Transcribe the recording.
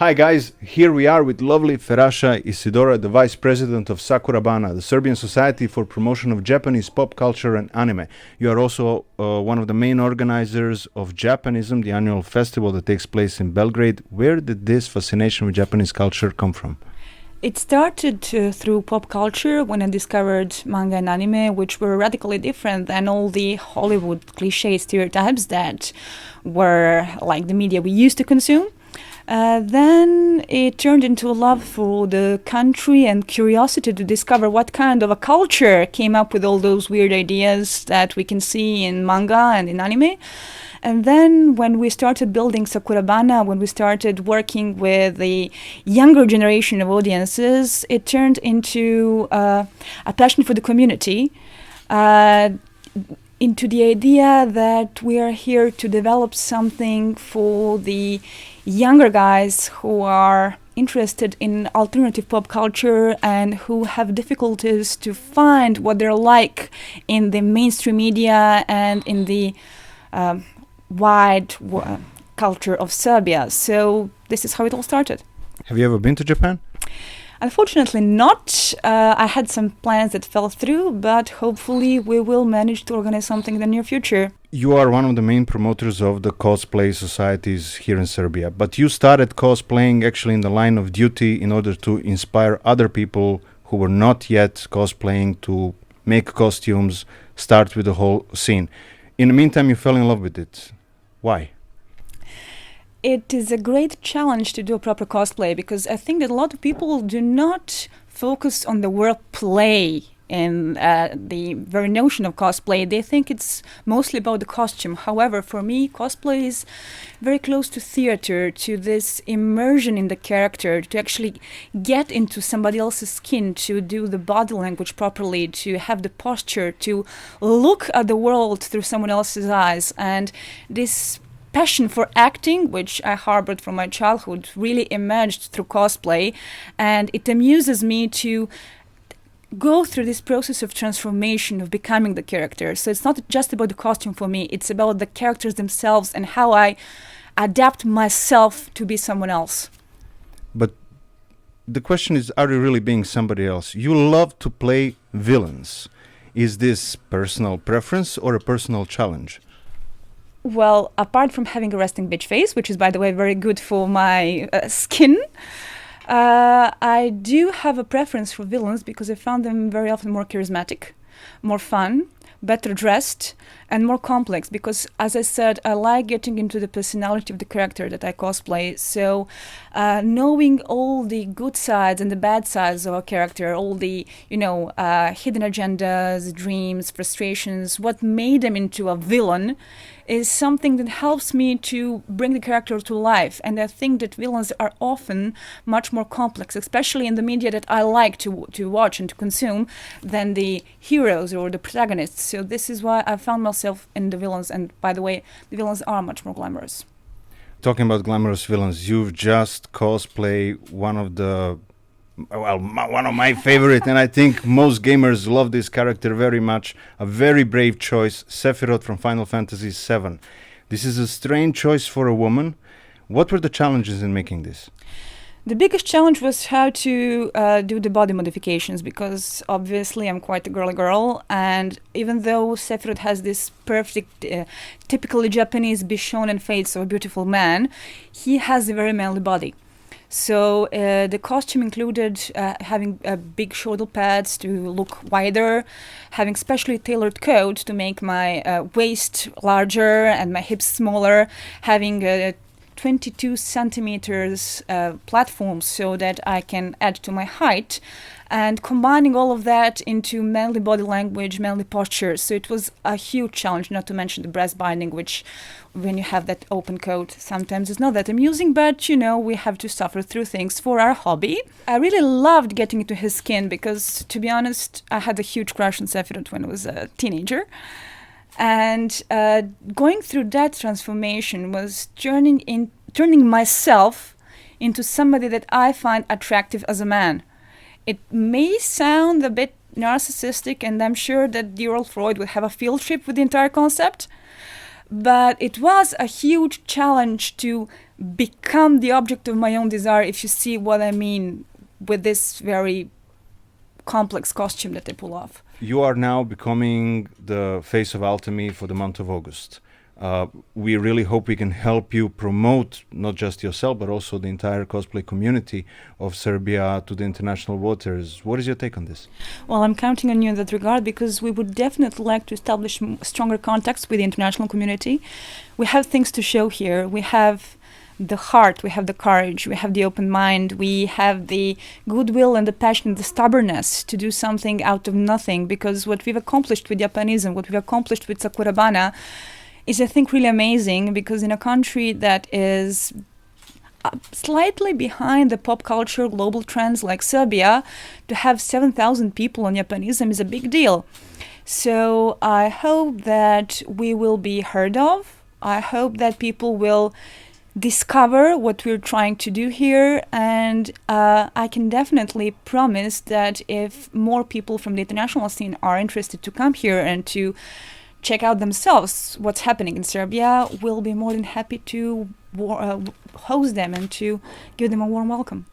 Hi guys, here we are with lovely Ferasha Isidora, the Vice President of Sakurabana, the Serbian Society for Promotion of Japanese Pop Culture and Anime. You are also one of the main organizers of Japanism, the annual festival that takes place in Belgrade. Where did this fascination with Japanese culture come from? It started through pop culture when I discovered manga and anime, which were radically different than all the Hollywood cliché stereotypes that were like the media we used to consume. Then it turned into a love for the country and curiosity to discover what kind of a culture came up with all those weird ideas that we can see in manga and in anime. And then when we started building Sakurabana, when we started working with the younger generation of audiences, it turned into a passion for the community, into the idea that we are here to develop something for the younger guys who are interested in alternative pop culture and who have difficulties to find what they're like in the mainstream media and in the wide culture of Serbia. So this is how it all started. Have you ever been to Japan? Unfortunately not. I had some plans that fell through, but hopefully we will manage to organize something in the near future. You are one of the main promoters of the cosplay societies here in Serbia, but you started cosplaying actually in the line of duty in order to inspire other people who were not yet cosplaying to make costumes, start with the whole scene. In the meantime, you fell in love with it. Why? It is a great challenge to do a proper cosplay because I think that a lot of people do not focus on the word play and the very notion of cosplay. They think it's mostly about the costume. However, for me, cosplay is very close to theater, to this immersion in the character, to actually get into somebody else's skin, to do the body language properly, to have the posture, to look at the world through someone else's eyes. And this passion for acting, which I harbored from my childhood, really emerged through cosplay, and it amuses me to go through this process of transformation, of becoming the character. So it's not just about the costume for me, it's about the characters themselves and how I adapt myself to be someone else. But the question is, are you really being somebody else? You love to play villains. Is this personal preference or a personal challenge? Well, apart from having a resting bitch face, which is, by the way, very good for my skin, I do have a preference for villains because I found them very often more charismatic, more fun, better dressed, and more complex because, as I said, I like getting into the personality of the character that I cosplay. So knowing all the good sides and the bad sides of a character, all the, hidden agendas, dreams, frustrations, what made them into a villain is something that helps me to bring the character to life. And I think that villains are often much more complex, especially in the media that I like to watch and to consume, than the heroes or the protagonists. So this is why I found myself in the villains. And by the way, the villains are much more glamorous. Talking about glamorous villains, you've just cosplay one of my favorite, and I think most gamers love this character very much. A very brave choice, Sephiroth from Final Fantasy VII. This is a strange choice for a woman. What were the challenges in making this? The biggest challenge was how to do the body modifications because obviously I'm quite a girly girl, and even though Sephiroth has this perfect, typically Japanese Bishonen face of a beautiful man, he has a very manly body. So the costume included having big shoulder pads to look wider, having specially tailored coat to make my waist larger and my hips smaller, having 22 centimeters platform so that I can add to my height, and combining all of that into manly body language, manly posture. So it was a huge challenge, not to mention the breast binding, which when you have that open coat, sometimes it's not that amusing, but we have to suffer through things for our hobby. I really loved getting into his skin because, to be honest, I had a huge crush on Sephiroth when I was a teenager. And going through that transformation was turning myself into somebody that I find attractive as a man. It may sound a bit narcissistic, and I'm sure that dear old Freud would have a field trip with the entire concept. But it was a huge challenge to become the object of my own desire, if you see what I mean with this very complex costume that I pull off. You are now becoming the face of Althemy for the month of August. We really hope we can help you promote not just yourself, but also the entire cosplay community of Serbia to the international waters. What is your take on this? Well, I'm counting on you in that regard, because we would definitely like to establish stronger contacts with the international community. We have things to show here. We have the heart, we have the courage, we have the open mind, we have the goodwill and the passion and the stubbornness to do something out of nothing, because what we've accomplished with Japanese and what we've accomplished with Sakurabana is, I think, really amazing, because in a country that is slightly behind the pop culture global trends like Serbia, to have 7,000 people on Japanism is a big deal. So I hope that we will be heard of. I hope that people will discover what we're trying to do here, and I can definitely promise that if more people from the international scene are interested to come here and to check out themselves what's happening in Serbia, we'll be more than happy to host them and to give them a warm welcome.